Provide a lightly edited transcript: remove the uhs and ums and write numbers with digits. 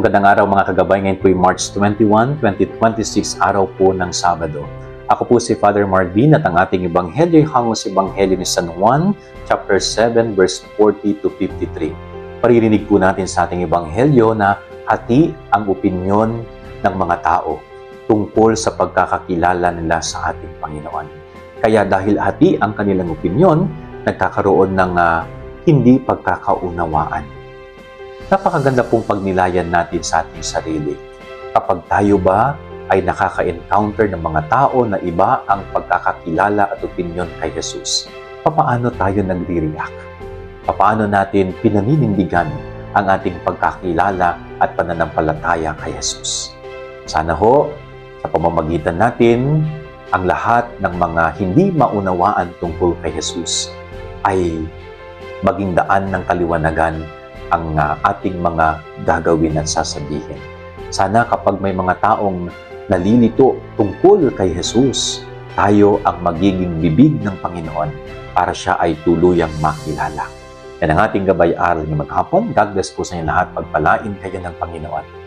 Magandang araw mga kagabay. Ngayon po ay March 21, 2026, araw po ng Sabado. Ako po si Father Marvin at ang ating ebanghelyo ay hango sa ebanghelyo ni San Juan, chapter 7, verse 40 to 53. Paririnig po natin sa ating ebanghelyo na hati ang opinyon ng mga tao tungkol sa pagkakakilala nila sa ating Panginoon. Kaya dahil hati ang kanilang opinyon, nagkakaroon ng hindi pagkakaunawaan. Napakaganda pong pagnilayan natin sa ating sarili. Kapag tayo ba ay nakaka-encounter ng mga tao na iba ang pagkakakilala at opinyon kay Jesus, papaano tayo nagre-react? Papaano natin pinaninindigan ang ating pagkakilala at pananampalataya kay Jesus? Sana ho, sa pamamagitan natin, ang lahat ng mga hindi maunawaan tungkol kay Jesus ay maging daan ng kaliwanagan ang ating mga gagawin at sasabihin. Sana kapag may mga taong nalilito tungkol kay Jesus, tayo ang magiging bibig ng Panginoon para siya ay tuluyang makilala. Yan ang ating gabay-aral ng maghapon. God bless po sa inyo lahat. Pagpalain kayo ng Panginoon.